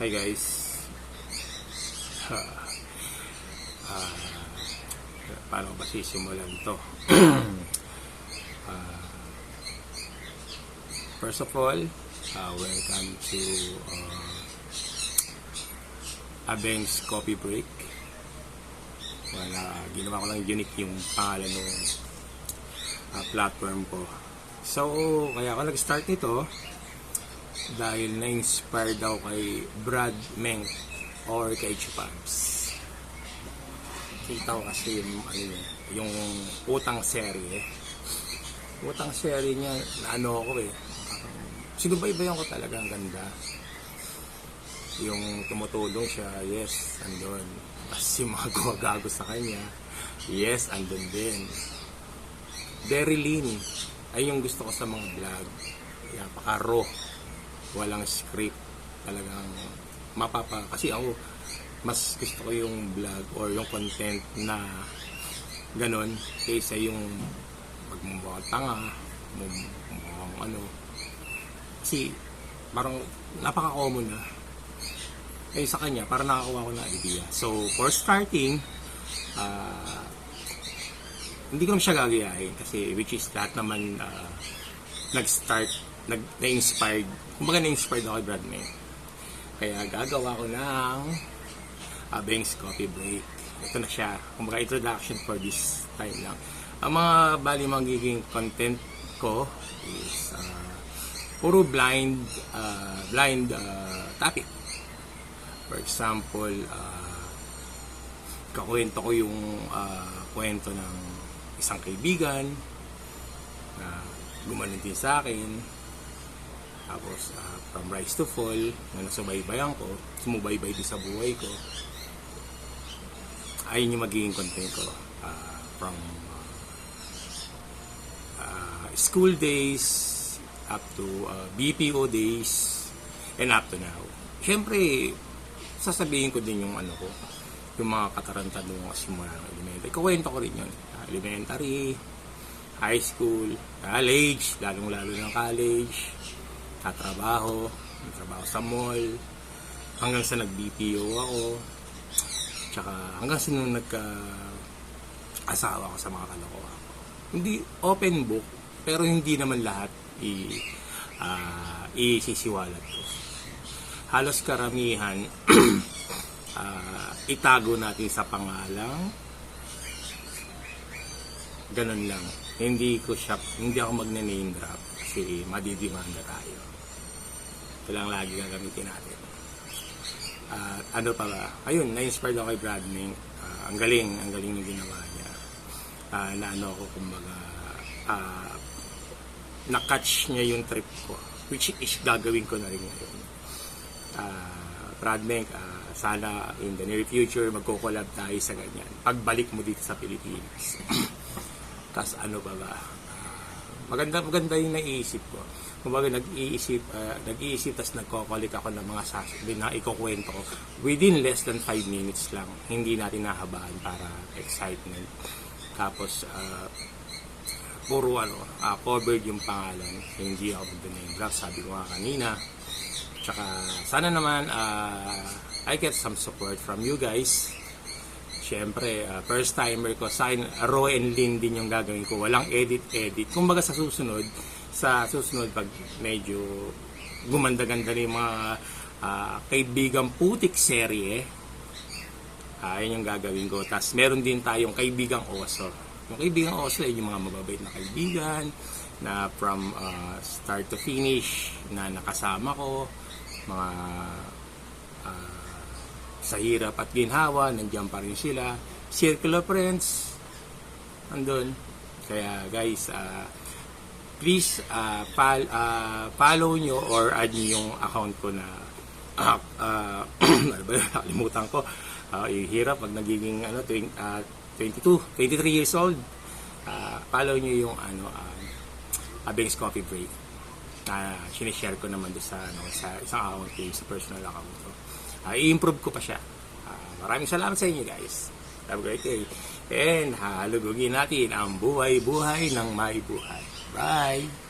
Hi guys. Ah, Paano ba sisimulan to? Ah, First of all, welcome to Abeng's Coffee Break. Ginawa ko lang unique yung pangalan ng platform ko. So, kaya ako nag-start nito dahil na-inspired daw kay Brad Menk or kay Chupabs. Kita ko kasi yung utang serye. Utang serye niya, naano ako sinubaybayan ko talaga, ang ganda. Yung tumutulong siya, yes, andun. Tapos yung mga gumagago sa kanya, yes, andun din. Very lean. Ay yung gusto ko sa mga vlog. Napaka-raw. Walang script. Talagang kasi ako, mas gusto ko yung vlog or yung content na ganon kaysa yung magmumukhang tanga, mukhang ano. Kasi parang napaka-common na. Eh sa kanya, parang nakakuha ko na idea. So, for starting, hindi ko naman siya gagayahin kasi which is lahat naman na-inspired. Kumbaga na-inspired ako kay Brad Menk. Kaya gagawa ko ng Abeng's Coffee Break. Ito na siya. Kumbaga introduction for this time lang. Ang mga magiging content ko is puro blind topic. For example, kakwento ko yung kwento ng isang kaibigan na gumanon din sa akin. Tapos, from rise to fall, na nasubaybayan ko, sumubaybay din sa buhay ko. Ayun yung magiging content ko. From school days, up to BPO days, and up to now. Siyempre, sasabihin ko din yung ko, yung mga katarantado ng simula ng elementary. Kukwento ko rin yun. Elementary, high school, college, lalong-lalo ng college, trabaho sa mall, hanggang sa nag-BPO ako, tsaka hanggang sa nung nagka-asawa ko sa mga kalokohan ko. Hindi open book, pero hindi naman lahat isisiwalat ko. Halos karamihan itago natin sa pangalang, ganun lang. Hindi ako magne-name drop kasi madidimanda tayo. Ito lang lagi gagamitin natin. Ano pa ba? Ayun, na-inspired ako kay Brad Menk. Ang galing ng ginawa niya. Kumbaga, na-catch niya yung trip ko, which is gagawin ko na rin ngayon. Brad Menk, sana in the near future magko-collab tayo sa ganyan. Pagbalik mo dito sa Pilipinas. Tapos ano ba? Maganda yung naiisip ko. Kumbaga nag-iisip tapos nagko-collect ako ng mga sasabihin na ikukwento ko within less than 5 minutes lang. Hindi natin nahabaan para excitement. Tapos puro covered yung pangalan. Hindi ako mag-name drop, sabi ko nga kanina. Tsaka sana naman I get some support from you guys. Siyempre, first timer ko, raw and lean din yung gagawin ko. Walang edit. Kumbaga sa susunod pag medyo gumanda-ganda yung mga kaibigang putik serye, yun yung gagawin ko. Tapos meron din tayong kaibigang oso. Yung kaibigang oso ay yung mga mababait na kaibigan na from start to finish na nakasama ko, mga sa hirap at ginhawa, nandiyan pa rin sila. Circle of friends, andun. Kaya guys, please follow nyo or add nyo yung account ko na nakalimutan ko. Hirap pag nagiging 23 years old. Follow nyo yung Abeng's Coffee Break. Sinishare ko naman doon sa isang account ko, sa personal account ko. I-improve ko pa siya. Maraming salamat sa inyo guys. Have a great day. And halugugin natin ang buhay-buhay ng may buhay. Bye!